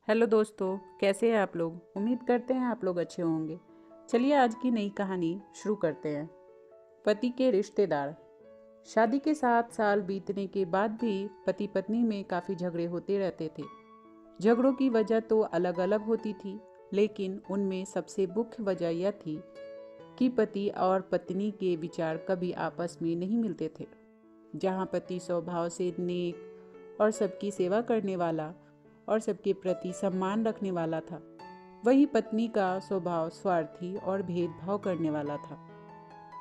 Hello दोस्तों, कैसे हैं आप लोग। उम्मीद करते हैं आप लोग अच्छे होंगे। चलिए आज की नई कहानी शुरू करते हैं। पति के रिश्तेदार। शादी के 7 साल बीतने के बाद भी पति पत्नी में काफ़ी झगड़े होते रहते थे। झगड़ों की वजह तो अलग अलग होती थी, लेकिन उनमें सबसे मुख्य वजह यह थी कि पति और पत्नी के विचार कभी आपस में नहीं मिलते थे। जहाँ पति स्वभाव से नेक और सबकी सेवा करने वाला और सबके प्रति सम्मान रखने वाला था, वहीं पत्नी का स्वभाव स्वार्थी और भेदभाव करने वाला था।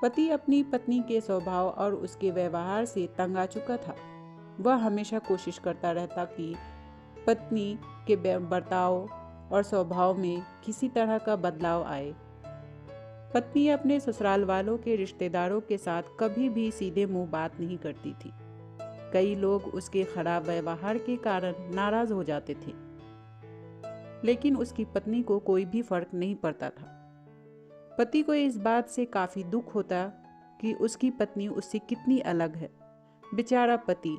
पति अपनी पत्नी के स्वभाव और उसके व्यवहार से तंग आ चुका था। वह हमेशा कोशिश करता रहता कि पत्नी के बर्ताव और स्वभाव में किसी तरह का बदलाव आए। पत्नी अपने ससुराल वालों के रिश्तेदारों के साथ कभी भी सीधे मुंह बात नहीं करती थी। कई लोग उसके खराब व्यवहार के कारण नाराज हो जाते थे, लेकिन उसकी पत्नी को कोई भी फर्क नहीं पड़ता था। पति को इस बात से काफी दुख होता कि उसकी पत्नी उससे कितनी अलग है। बेचारा पति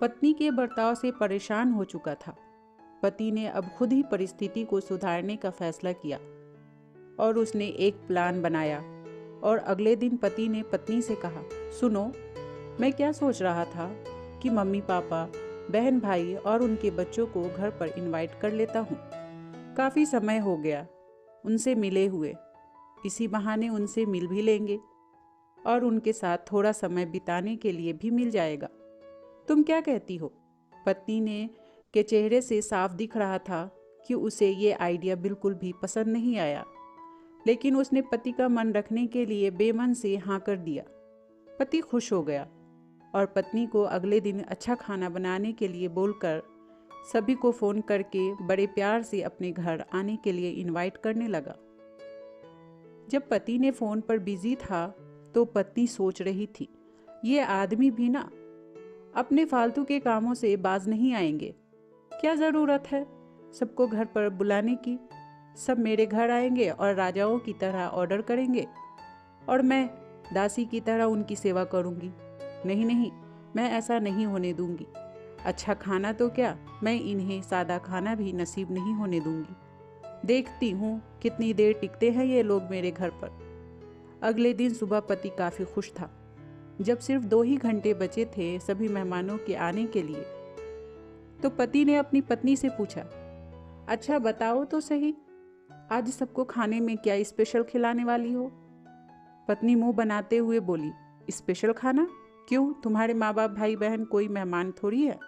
पत्नी के बर्ताव से परेशान हो चुका था। पति ने अब खुद ही परिस्थिति को सुधारने का फैसला किया और उसने एक प्लान बनाया। और अगले दिन पति ने पत्नी से कहा, सुनो, मैं क्या सोच रहा था कि मम्मी पापा, बहन भाई और उनके बच्चों को घर पर इनवाइट कर लेता हूँ। काफ़ी समय हो गया उनसे मिले हुए, इसी बहाने उनसे मिल भी लेंगे और उनके साथ थोड़ा समय बिताने के लिए भी मिल जाएगा। तुम क्या कहती हो? पत्नी ने के चेहरे से साफ दिख रहा था कि उसे ये आइडिया बिल्कुल भी पसंद नहीं आया, लेकिन उसने पति का मन रखने के लिए बेमन से हाँ कर दिया। पति खुश हो गया और पत्नी को अगले दिन अच्छा खाना बनाने के लिए बोलकर सभी को फ़ोन करके बड़े प्यार से अपने घर आने के लिए इनवाइट करने लगा। जब पति ने फ़ोन पर बिजी था तो पत्नी सोच रही थी, ये आदमी भी ना अपने फालतू के कामों से बाज नहीं आएंगे। क्या ज़रूरत है सबको घर पर बुलाने की? सब मेरे घर आएंगे और राजाओं की तरह ऑर्डर करेंगे और मैं दासी की तरह उनकी सेवा करूंगी। नहीं नहीं, मैं ऐसा नहीं होने दूंगी। अच्छा खाना तो क्या, मैं इन्हें सादा खाना भी नसीब नहीं होने दूंगी। देखती हूँ कितनी देर टिकते हैं ये लोग मेरे घर पर। अगले दिन सुबह पति काफ़ी खुश था। जब सिर्फ 2 ही घंटे बचे थे सभी मेहमानों के आने के लिए, तो पति ने अपनी पत्नी से पूछा, अच्छा बताओ तो सही, आज सबको खाने में क्या स्पेशल खिलाने वाली हो? पत्नी मुंह बनाते हुए बोली, स्पेशल खाना? क्यों, तुम्हारे माँ बाप भाई बहन कोई मेहमान थोड़ी है?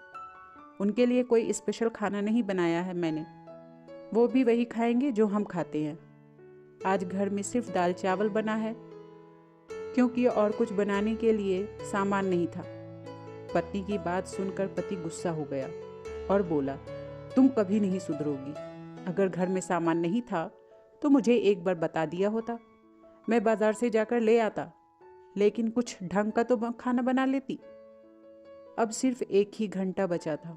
उनके लिए कोई स्पेशल खाना नहीं बनाया है मैंने। वो भी वही खाएंगे जो हम खाते हैं। आज घर में सिर्फ दाल चावल बना है, क्योंकि और कुछ बनाने के लिए सामान नहीं था। पत्नी की बात सुनकर पति गुस्सा हो गया और बोला, तुम कभी नहीं सुधरोगी। अगर घर में सामान नहीं था तो मुझे एक बार बता दिया होता, मैं बाजार से जाकर ले आता, लेकिन कुछ ढंग का तो खाना बना लेती। अब सिर्फ 1 ही घंटा बचा था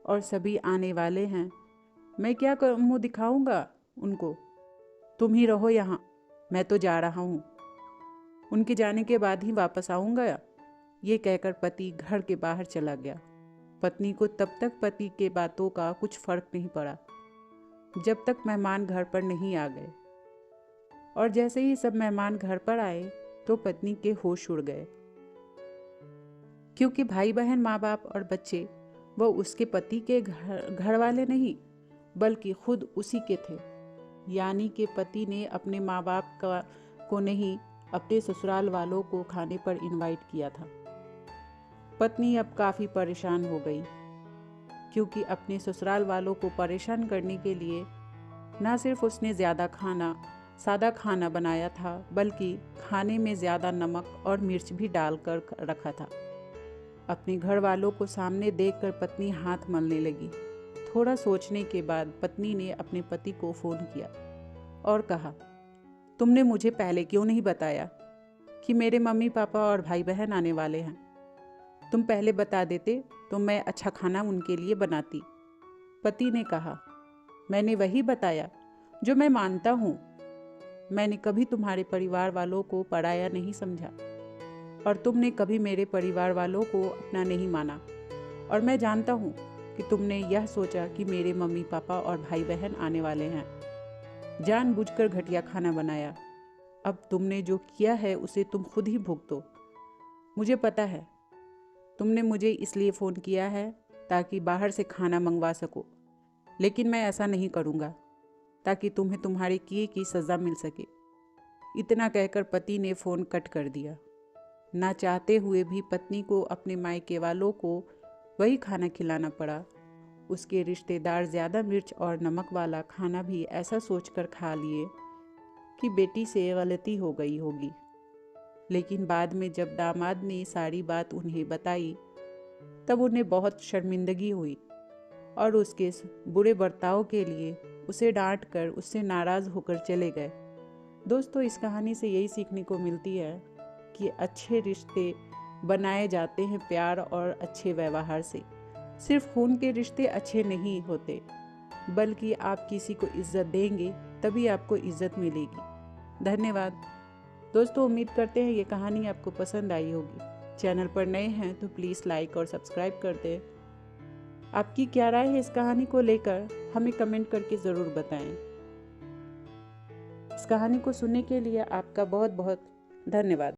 और सभी आने वाले हैं। मैं क्या मुंह दिखाऊंगा उनको? तुम ही रहो यहाँ, मैं तो जा रहा हूँ। उनके जाने के बाद ही वापस आऊँगा। ये कहकर पति घर के बाहर चला गया। पत्नी को तब तक पति के बातों का कुछ फर्क नहीं पड़ा जब तक मेहमान घर पर नहीं आ गए। और जैसे ही सब मेहमान घर पर आए तो पत्नी के होश उड़ गए, क्योंकि भाई बहन, माँ बाप और बच्चे वो उसके पति के घर वाले नहीं बल्कि खुद उसी के थे। यानी कि पति ने अपने माँ बाप को नहीं, अपने ससुराल वालों को खाने पर इनवाइट किया था। पत्नी अब काफ़ी परेशान हो गई, क्योंकि अपने ससुराल वालों को परेशान करने के लिए न सिर्फ उसने सादा खाना बनाया था, बल्कि खाने में ज़्यादा नमक और मिर्च भी डालकर रखा था। अपने घर वालों को सामने देखकर पत्नी हाथ मलने लगी। थोड़ा सोचने के बाद पत्नी ने अपने पति को फ़ोन किया और कहा, तुमने मुझे पहले क्यों नहीं बताया कि मेरे मम्मी पापा और भाई बहन आने वाले हैं? तुम पहले बता देते तो मैं अच्छा खाना उनके लिए बनाती। पति ने कहा, मैंने वही बताया जो मैं मानता हूँ। मैंने कभी तुम्हारे परिवार वालों को पराया नहीं समझा और तुमने कभी मेरे परिवार वालों को अपना नहीं माना। और मैं जानता हूँ कि तुमने यह सोचा कि मेरे मम्मी पापा और भाई बहन आने वाले हैं, जानबूझकर घटिया खाना बनाया। अब तुमने जो किया है उसे तुम खुद ही भुगतो। मुझे पता है तुमने मुझे इसलिए फ़ोन किया है ताकि बाहर से खाना मंगवा सको, लेकिन मैं ऐसा नहीं करूँगा ताकि तुम्हें तुम्हारे किए की सज़ा मिल सके। इतना कहकर पति ने फ़ोन कट कर दिया। ना चाहते हुए भी पत्नी को अपने मायके वालों को वही खाना खिलाना पड़ा। उसके रिश्तेदार ज़्यादा मिर्च और नमक वाला खाना भी ऐसा सोचकर खा लिए कि बेटी से गलती हो गई होगी। लेकिन बाद में जब दामाद ने सारी बात उन्हें बताई तब उन्हें बहुत शर्मिंदगी हुई और उसके इस बुरे बर्ताव के लिए उसे डांट कर उससे नाराज़ होकर चले गए। दोस्तों, इस कहानी से यही सीखने को मिलती है कि अच्छे रिश्ते बनाए जाते हैं प्यार और अच्छे व्यवहार से। सिर्फ खून के रिश्ते अच्छे नहीं होते, बल्कि आप किसी को इज्जत देंगे तभी आपको इज्जत मिलेगी। धन्यवाद दोस्तों, उम्मीद करते हैं ये कहानी आपको पसंद आई होगी। चैनल पर नए हैं तो प्लीज़ लाइक और सब्सक्राइब कर दें। आपकी क्या राय है इस कहानी को लेकर, हमें कमेंट करके ज़रूर बताएं। इस कहानी को सुनने के लिए आपका बहुत बहुत धन्यवाद।